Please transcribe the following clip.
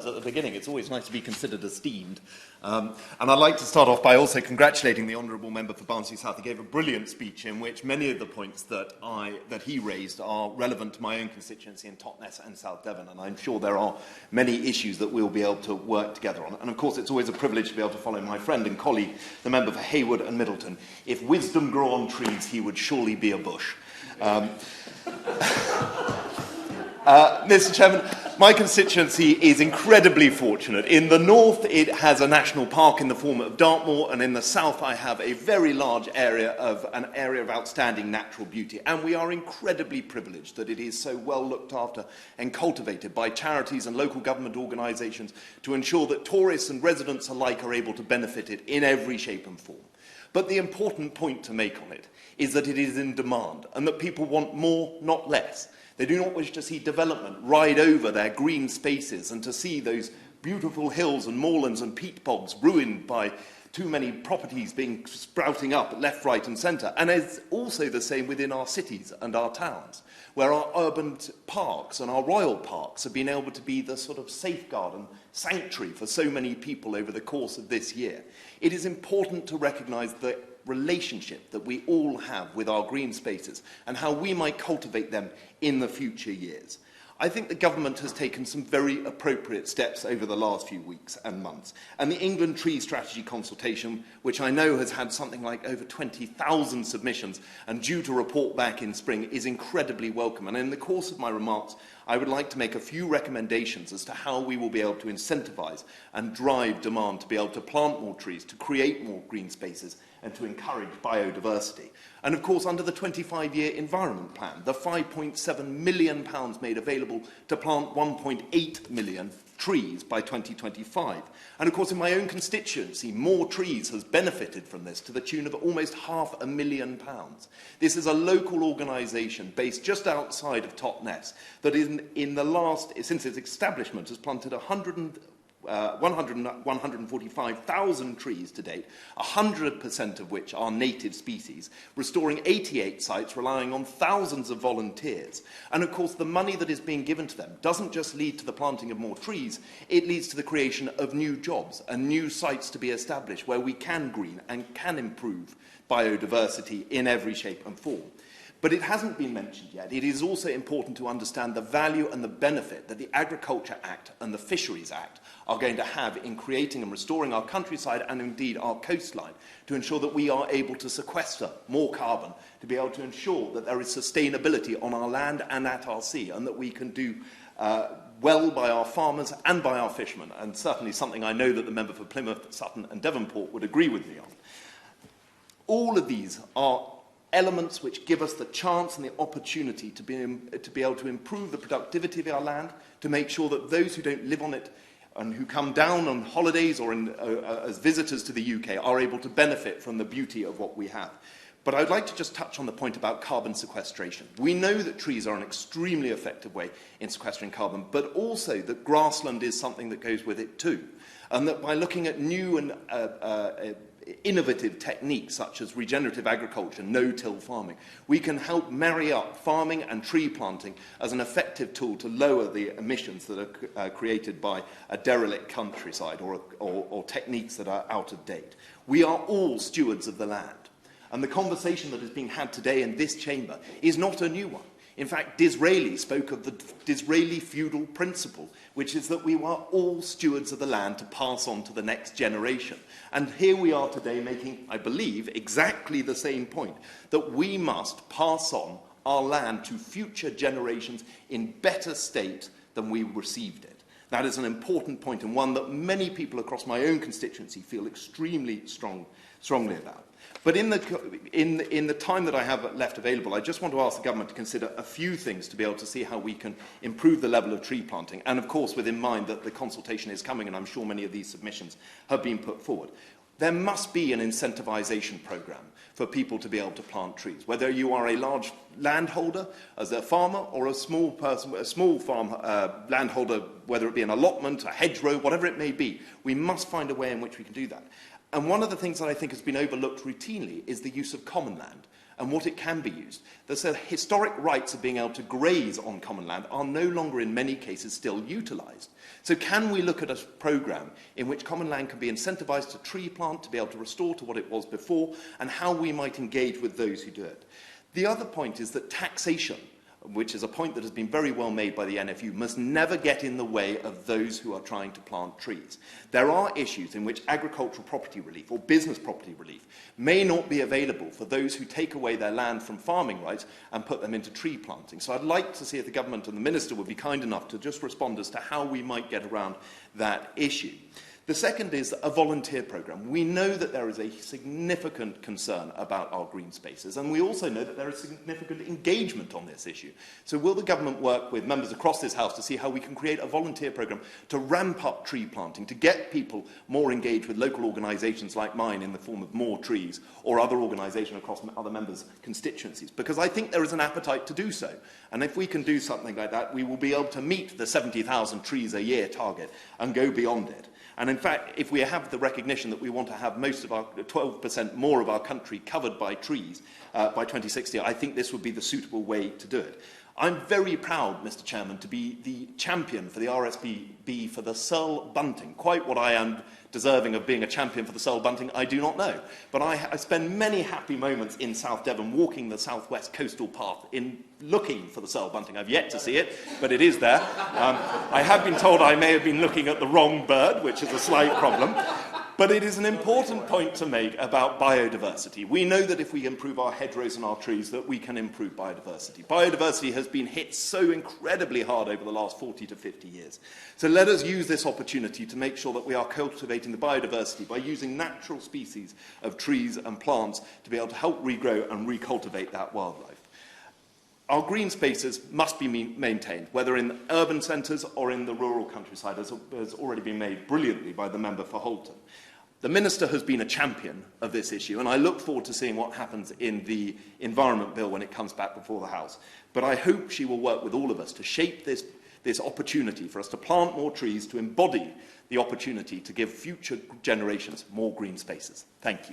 words at the beginning. It's always nice to be considered esteemed. And I'd like to start off by also congratulating the Honourable Member for Barnsley South. He gave a brilliant speech in which many of the points that he raised are relevant to my own constituency in Totnes and South Devon, and I'm sure there are many issues that we'll be able to work together on. And of course, it's always a privilege to be able to follow my friend and colleague, the member for Haywood and Middleton. If wisdom grew on trees, he would surely be a bush. Mr. Chairman, my constituency is incredibly fortunate. In the north, it has a national park in the form of Dartmoor, and in the south, I have a very large area of outstanding natural beauty. And we are incredibly privileged that it is so well looked after and cultivated by charities and local government organisations to ensure that tourists and residents alike are able to benefit it in every shape and form. But the important point to make on it is that it is in demand and that people want more, not less. They do not wish to see development ride over their green spaces and to see those beautiful hills and moorlands and peat bogs ruined by too many properties being sprouting up left, right and centre. And it's also the same within our cities and our towns, where our urban parks and our royal parks have been able to be the sort of safeguard and sanctuary for so many people over the course of this year. It is important to recognise the relationship that we all have with our green spaces and how we might cultivate them in the future years. I think the government has taken some very appropriate steps over the last few weeks and months, and the England Tree Strategy consultation, which I know has had something like over 20,000 submissions and due to report back in spring, is incredibly welcome. And in the course of my remarks, I would like to make a few recommendations as to how we will be able to incentivise and drive demand to be able to plant more trees, to create more green spaces, and to encourage biodiversity. And of course, under the 25-year Environment Plan, the £5.7 million made available to plant 1.8 million trees by 2025. And of course, in my own constituency, More Trees has benefited from this to the tune of almost £500,000. This is a local organisation based just outside of Totnes that since its establishment, has planted 145,000 trees to date, 100% of which are native species, restoring 88 sites, relying on thousands of volunteers. And of course, the money that is being given to them doesn't just lead to the planting of more trees, it leads to the creation of new jobs and new sites to be established where we can green and can improve biodiversity in every shape and form. But it hasn't been mentioned yet. It is also important to understand the value and the benefit that the Agriculture Act and the Fisheries Act are going to have in creating and restoring our countryside and indeed our coastline to ensure that we are able to sequester more carbon, to be able to ensure that there is sustainability on our land and at our sea, and that we can do well by our farmers and by our fishermen, and certainly something I know that the member for Plymouth, Sutton and Devonport would agree with me on. All of these are elements which give us the chance and the opportunity to be able to improve the productivity of our land, to make sure that those who don't live on it and who come down on holidays or as visitors to the UK are able to benefit from the beauty of what we have. But I'd like to just touch on the point about carbon sequestration. We know that trees are an extremely effective way in sequestering carbon, but also that grassland is something that goes with it too. And that by looking at new and innovative techniques such as regenerative agriculture, no-till farming, we can help marry up farming and tree planting as an effective tool to lower the emissions that are created by a derelict countryside or techniques that are out of date. We are all stewards of the land. And the conversation that is being had today in this chamber is not a new one. In fact, Disraeli spoke of the Disraeli feudal principle, which is that we are all stewards of the land to pass on to the next generation. And here we are today making, I believe, exactly the same point, that we must pass on our land to future generations in better state than we received it. That is an important point, and one that many people across my own constituency feel extremely strongly about. But in the time that I have left available, I just want to ask the government to consider a few things to be able to see how we can improve the level of tree planting, and of course with in mind that the consultation is coming, and I'm sure many of these submissions have been put forward. There must be an incentivisation programme for people to be able to plant trees, whether you are a large landholder as a farmer or a small farm landholder, whether it be an allotment, a hedgerow, whatever it may be. We must find a way in which we can do that. And one of the things that I think has been overlooked routinely is the use of common land. and what it can be used. The historic rights of being able to graze on common land are no longer, in many cases, still utilised. So can we look at a programme in which common land can be incentivised to tree plant, to be able to restore to what it was before, and how we might engage with those who do it? The other point is that taxation, which is a point that has been very well made by the NFU, must never get in the way of those who are trying to plant trees. There are issues in which agricultural property relief or business property relief may not be available for those who take away their land from farming rights and put them into tree planting. So I'd like to see if the government and the minister would be kind enough to just respond as to how we might get around that issue. The second is a volunteer programme. We know that there is a significant concern about our green spaces, and we also know that there is significant engagement on this issue. So will the government work with members across this House to see how we can create a volunteer programme to ramp up tree planting, to get people more engaged with local organisations like mine in the form of more trees, or other organisations across other members' constituencies? Because I think there is an appetite to do so. And if we can do something like that, we will be able to meet the 70,000 trees a year target and go beyond it. And in fact, if we have the recognition that we want to have most of our 12% more of our country covered by trees by 2060, I think this would be the suitable way to do it. I'm very proud, Mr. Chairman, to be the champion for the RSPB for the Searle bunting. Quite what I am deserving of being a champion for the Searle bunting, I do not know. But I spend many happy moments in South Devon walking the southwest coastal path in looking for the Searle bunting. I've yet to see it, but it is there. I have been told I may have been looking at the wrong bird, which is a slight problem. But it is an important point to make about biodiversity. We know that if we improve our hedgerows and our trees, that we can improve biodiversity. Biodiversity has been hit so incredibly hard over the last 40 to 50 years. So let us use this opportunity to make sure that we are cultivating the biodiversity by using natural species of trees and plants to be able to help regrow and recultivate that wildlife. Our green spaces must be maintained, whether in urban centres or in the rural countryside, as has already been made brilliantly by the member for Holton. The Minister has been a champion of this issue, and I look forward to seeing what happens in the Environment Bill when it comes back before the House. But I hope she will work with all of us to shape this opportunity for us to plant more trees, to embody the opportunity to give future generations more green spaces. Thank you.